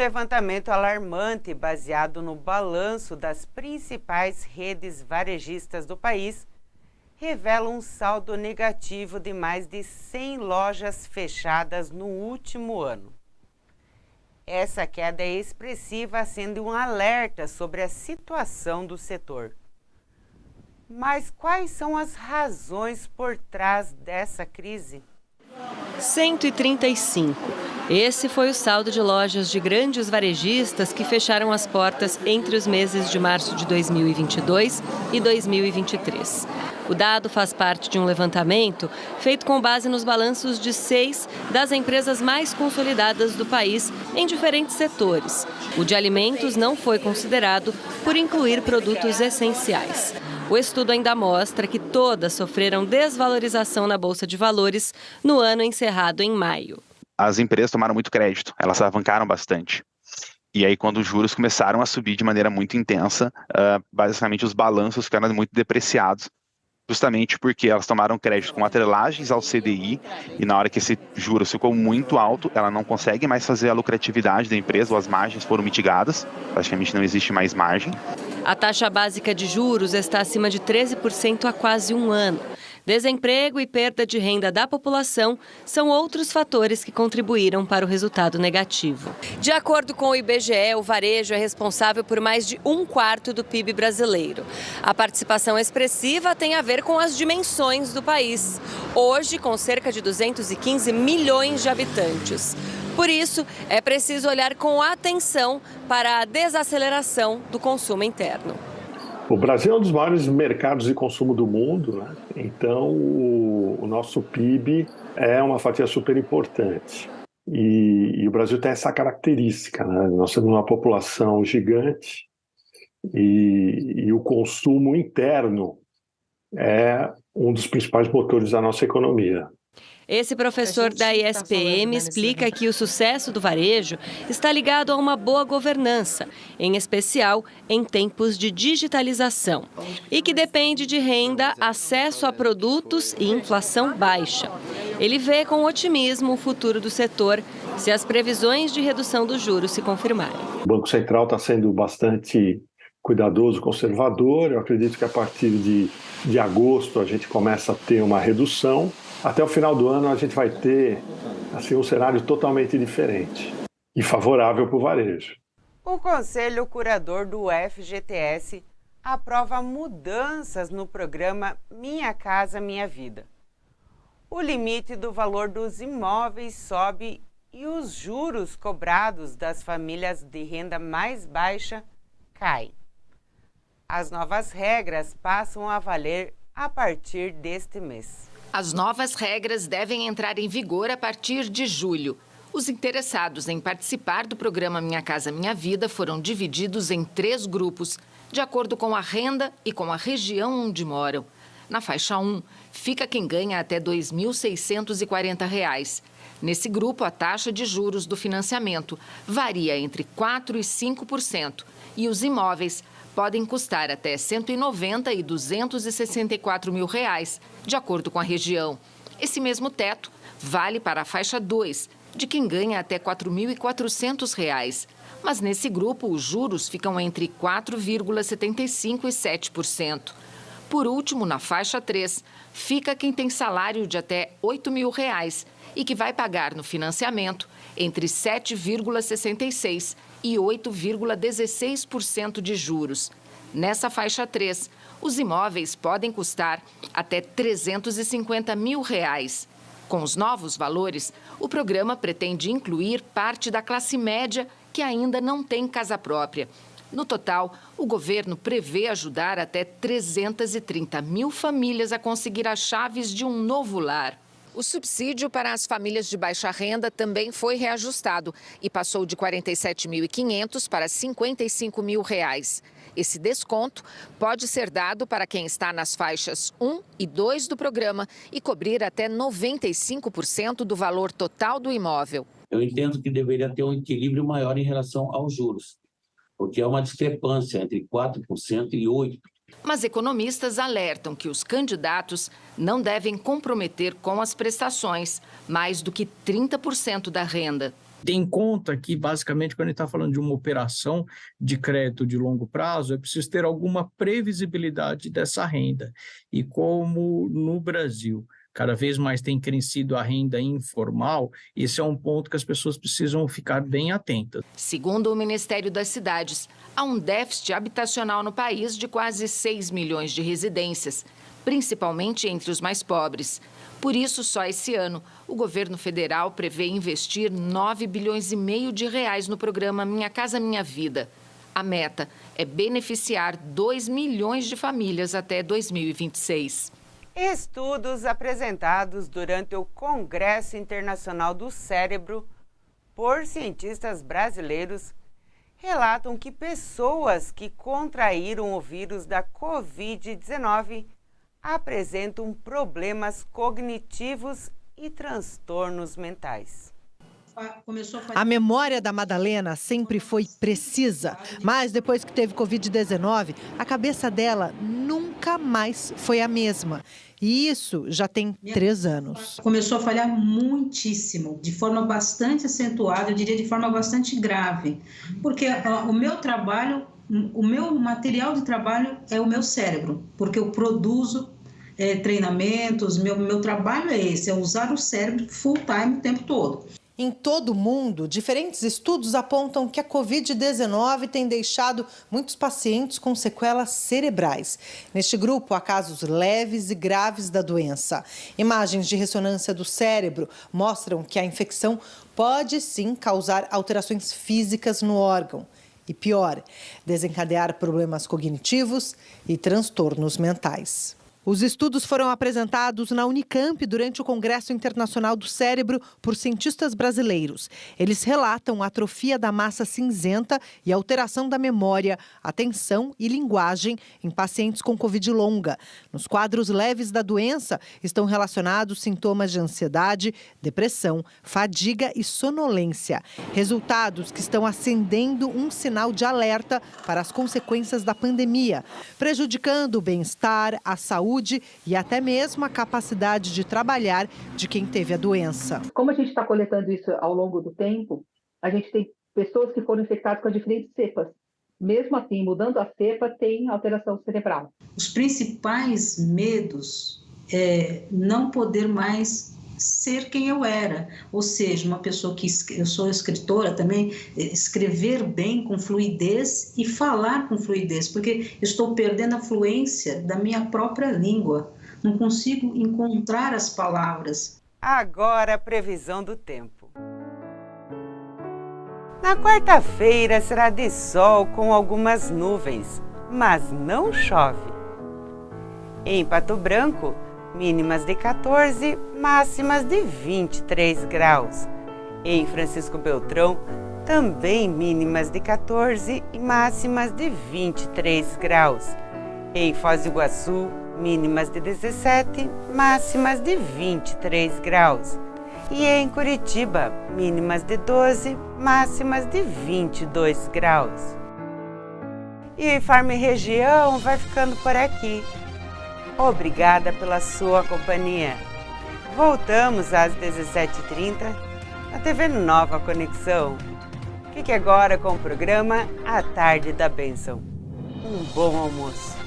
levantamento alarmante baseado no balanço das principais redes varejistas do país, revela um saldo negativo de mais de 100 lojas fechadas no último ano. Essa queda é expressiva, acende um alerta sobre a situação do setor. Mas quais são as razões por trás dessa crise? 135. Esse foi o saldo de lojas de grandes varejistas que fecharam as portas entre os meses de março de 2022 e 2023. O dado faz parte de um levantamento feito com base nos balanços de 6 das empresas mais consolidadas do país em diferentes setores. O de alimentos não foi considerado por incluir produtos essenciais. O estudo ainda mostra que todas sofreram desvalorização na Bolsa de Valores no ano encerrado em maio. As empresas tomaram muito crédito, elas alavancaram bastante. E aí, quando os juros começaram a subir de maneira muito intensa, basicamente os balanços ficaram muito depreciados, justamente porque elas tomaram crédito com atrelagens ao CDI, e na hora que esse juros ficou muito alto, ela não consegue mais fazer a lucratividade da empresa, ou as margens foram mitigadas, praticamente não existe mais margem. A taxa básica de juros está acima de 13% há quase um ano. Desemprego e perda de renda da população são outros fatores que contribuíram para o resultado negativo. De acordo com o IBGE, o varejo é responsável por mais de 1/4 do PIB brasileiro. A participação expressiva tem a ver com as dimensões do país. Hoje, com cerca de 215 milhões de habitantes. Por isso, é preciso olhar com atenção para a desaceleração do consumo interno. O Brasil é um dos maiores mercados de consumo do mundo, né? Então o nosso PIB é uma fatia super importante. E o Brasil tem essa característica, né? Nós temos uma população gigante e o consumo interno é um dos principais motores da nossa economia. Esse professor da ISPM explica que o sucesso do varejo está ligado a uma boa governança, em especial em tempos de digitalização, e que depende de renda, acesso a produtos e inflação baixa. Ele vê com otimismo o futuro do setor se as previsões de redução dos juros se confirmarem. O Banco Central está sendo bastante cuidadoso, conservador. Eu acredito que a partir de agosto a gente começa a ter uma redução. Até o final do ano a gente vai ter assim, um cenário totalmente diferente e favorável para o varejo. O Conselho Curador do FGTS aprova mudanças no programa Minha Casa Minha Vida. O limite do valor dos imóveis sobe e os juros cobrados das famílias de renda mais baixa caem. As novas regras passam a valer a partir deste mês. As novas regras devem entrar em vigor a partir de julho. Os interessados em participar do programa Minha Casa Minha Vida foram divididos em 3 grupos, de acordo com a renda e com a região onde moram. Na faixa 1, fica quem ganha até R$ 2.640. Nesse grupo, a taxa de juros do financiamento varia entre 4% e 5% e os imóveis podem custar até R$ 190 e R$ 264 mil, de acordo com a região. Esse mesmo teto vale para a faixa 2, de quem ganha até R$ 4.400. Mas nesse grupo, os juros ficam entre 4,75% e 7%. Por último, na faixa 3, fica quem tem salário de até R$ 8 mil e que vai pagar no financiamento entre 7,66% e 8,16% de juros. Nessa faixa 3, os imóveis podem custar até R$ 350 mil. Com os novos valores, o programa pretende incluir parte da classe média que ainda não tem casa própria. No total, o governo prevê ajudar até 330 mil famílias a conseguir as chaves de um novo lar. O subsídio para as famílias de baixa renda também foi reajustado e passou de R$ 47.500 para R$ 55 mil. Esse desconto pode ser dado para quem está nas faixas 1 e 2 do programa e cobrir até 95% do valor total do imóvel. Eu entendo que deveria ter um equilíbrio maior em relação aos juros, porque é uma discrepância entre 4% e 8%. Mas economistas alertam que os candidatos não devem comprometer com as prestações mais do que 30% da renda. Tem em conta que, basicamente, quando a gente está falando de uma operação de crédito de longo prazo, é preciso ter alguma previsibilidade dessa renda. E como no Brasil cada vez mais tem crescido a renda informal, esse é um ponto que as pessoas precisam ficar bem atentas. Segundo o Ministério das Cidades, há um déficit habitacional no país de quase 6 milhões de residências, principalmente entre os mais pobres. Por isso, só esse ano, o governo federal prevê investir 9 bilhões e meio de reais no programa Minha Casa Minha Vida. A meta é beneficiar 2 milhões de famílias até 2026. Estudos apresentados durante o Congresso Internacional do Cérebro por cientistas brasileiros relatam que pessoas que contraíram o vírus da Covid-19 apresentam problemas cognitivos e transtornos mentais. A memória da Madalena sempre foi precisa, mas depois que teve Covid-19, a cabeça dela nunca mais foi a mesma. E isso já tem 3 anos. Começou a falhar muitíssimo, de forma bastante acentuada, eu diria de forma bastante grave. Porque o meu trabalho, o meu material de trabalho é o meu cérebro, porque eu produzo treinamentos, meu trabalho é esse, é usar o cérebro full time o tempo todo. Em todo o mundo, diferentes estudos apontam que a Covid-19 tem deixado muitos pacientes com sequelas cerebrais. Neste grupo, há casos leves e graves da doença. Imagens de ressonância do cérebro mostram que a infecção pode sim causar alterações físicas no órgão. E pior, desencadear problemas cognitivos e transtornos mentais. Os estudos foram apresentados na Unicamp durante o Congresso Internacional do Cérebro por cientistas brasileiros. Eles relatam a atrofia da massa cinzenta e alteração da memória, atenção e linguagem em pacientes com Covid longa. Nos quadros leves da doença estão relacionados sintomas de ansiedade, depressão, fadiga e sonolência. Resultados que estão acendendo um sinal de alerta para as consequências da pandemia, prejudicando o bem-estar, a saúde e até mesmo a capacidade de trabalhar de quem teve a doença. Como a gente está coletando isso ao longo do tempo, a gente tem pessoas que foram infectadas com as diferentes cepas. Mesmo assim, mudando a cepa, tem alteração cerebral. Os principais medos é não poder mais ser quem eu era, ou seja, uma pessoa que eu sou escritora também, escrever bem com fluidez e falar com fluidez, porque estou perdendo a fluência da minha própria língua, não consigo encontrar as palavras. Agora a previsão do tempo. Na quarta-feira será de sol com algumas nuvens, mas não chove. Em Pato Branco, mínimas de 14, máximas de 23 graus. Em Francisco Beltrão, também mínimas de 14 e máximas de 23 graus. Em Foz do Iguaçu, mínimas de 17, máximas de 23 graus. E em Curitiba, mínimas de 12, máximas de 22 graus. E Farm Região vai ficando por aqui. Obrigada pela sua companhia. Voltamos às 17h30 na TV Nova Conexão. Fique agora com o programa A Tarde da Bênção. Um bom almoço.